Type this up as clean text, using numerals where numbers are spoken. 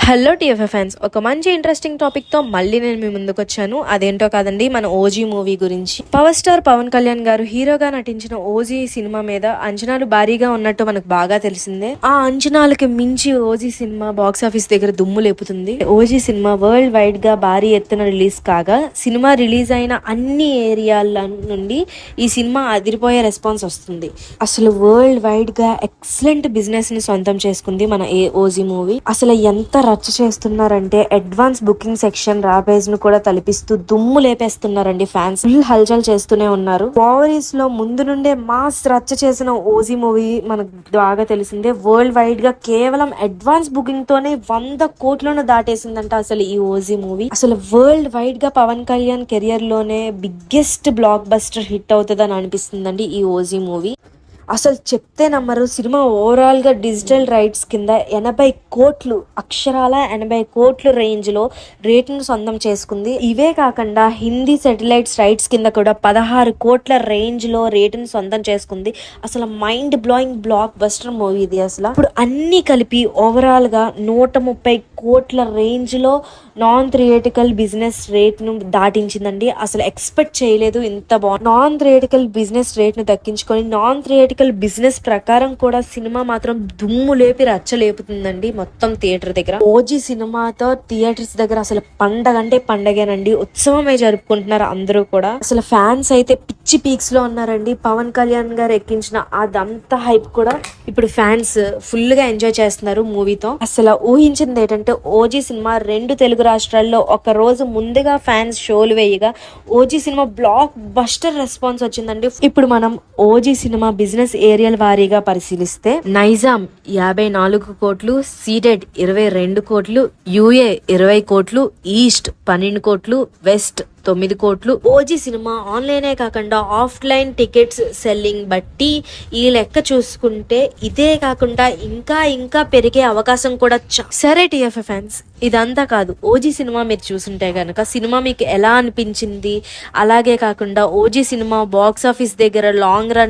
Hello TFF fans, ఒక మంచి interesting topic తో మళ్ళీ నేను మీ ముందుకు వచ్చాను. అదేంటో కాదండి, మన ఓజీ మూవీ గురించి. పవర్ స్టార్ పవన్ కళ్యాణ్ గారు హీరోగా నటించిన ఓజీ సినిమా మీద అంచనాలు భారీగా ఉన్నట్టు మనకు బాగా తెలిసిందే. ఆ అంచనాలకి మించి ఓజీ సినిమా బాక్స్ ఆఫీస్ దగ్గర దుమ్ము లేపుతుంది. ఓజీ సినిమా వరల్డ్ వైడ్ గా భారీ ఎత్తున రిలీజ్ కాగా, సినిమా రిలీజ్ అయిన అన్ని ఏరియాల నుండి ఈ సినిమా అదిరిపోయే రెస్పాన్స్ వస్తుంది. అసలు వరల్డ్ వైడ్ గా ఎక్సలెంట్ బిజినెస్ ని సొంతం చేసుకుంది మన ఓజీ మూవీ. అసలు ఎంత రచ్చ చేస్తున్నారంటే అడ్వాన్స్ బుకింగ్ సెక్షన్ రాబేజ్ ను కూడా తలపిస్తూ దుమ్ము లేపేస్తున్నారండి. ఫ్యాన్స్ ఫుల్ హల్చల్ చేస్తూనే ఉన్నారు. ఓవరీస్ లో ముందు నుండే మాస్ రచ్చ చేసిన ఓజీ మూవీ మనకు బాగా తెలిసిందే. వరల్డ్ వైడ్ గా కేవలం అడ్వాన్స్ బుకింగ్ తోనే 100 కోట్లను దాటేసిందంట అసలు ఈ ఓజీ మూవీ. అసలు వరల్డ్ వైడ్ గా పవన్ కళ్యాణ్ కెరియర్ లోనే బిగ్గెస్ట్ బ్లాక్ బస్టర్ హిట్ అవుతుందని అనిపిస్తుందండి ఈ ఓజీ మూవీ. అసలు చెప్తే నమ్మరు, సినిమా ఓవరాల్ గా డిజిటల్ రైట్స్ కింద 80 కోట్లు, అక్షరాల 80 కోట్ల రేంజ్ లో రేట్ను సొంతం చేసుకుంది. ఇవే కాకుండా హిందీ సాటిలైట్స్ రైట్స్ కింద కూడా 16 కోట్ల రేంజ్ లో రేటును సొంతం చేసుకుంది. అసలు mind blowing block buster movie ఇది. అసలు ఇప్పుడు అన్ని కలిపి ఓవరాల్ గా 130 కోట్ల రేంజ్ లో నాన్ థియేటికల్ బిజినెస్ రేట్ ను దాటించిందండి. అసలు ఎక్స్పెక్ట్ చేయలేదు ఇంత బాగుంది. నాన్ థియేటికల్ బిజినెస్ రేట్ ను దక్కించుకొని నాన్ థియేటికల్ బిజినెస్ ప్రకారం కూడా సినిమా మాత్రం దుమ్ము లేపి రచ్చ లేపుతుందండి మొత్తం థియేటర్ దగ్గర. ఓజీ సినిమాతో థియేటర్స్ దగ్గర అసలు పండగ అంటే పండగేనండి, ఉత్సవమే జరుపుకుంటున్నారు అందరూ కూడా. అసలు ఫ్యాన్స్ అయితే పిచ్చి పీక్స్ లో ఉన్నారండి. పవన్ కళ్యాణ్ గారు ఎక్కించిన అదంతా హైప్ కూడా ఇప్పుడు ఫ్యాన్స్ ఫుల్ గా ఎంజాయ్ చేస్తున్నారు మూవీతో. అసలు ఊహించింది ఏంటంటే ఓజీ సినిమా 2 తెలుగు రాష్ట్రాల్లో ఒక రోజు ముందుగా ఫ్యాన్స్ షోలు వేయగా OG cinema block buster response వచ్చిందండి. ఇప్పుడు మనం ఓజీ సినిమా బిజినెస్ ఏరియల్ వారీగా పరిశీలిస్తే నైజాం 54 కోట్లు, సీడెడ్ 22 కోట్లు, యూఏ 20 కోట్లు, ఈస్ట్ 12 కోట్లు, వెస్ట్ 9 కోట్లు. ఓజీ సినిమా ఆన్లైనే కాకుండా ఆఫ్లైన్ టికెట్స్ సెల్లింగ్ బట్టి ఈ లెక్క చూసుకుంటే ఇదే కాకుండా ఇంకా ఇంకా పెరిగే అవకాశం కూడా. సరే టీఎఫ్ఎఫ్ ఫ్యాన్స్, ఇదంతా కాదు, ఓజీ సినిమా మీరు చూసుంటే కనుక సినిమా మీకు ఎలా అనిపించింది? అలాగే కాకుండా ఓజీ సినిమా బాక్స్ ఆఫీస్ దగ్గర లాంగ్ రన్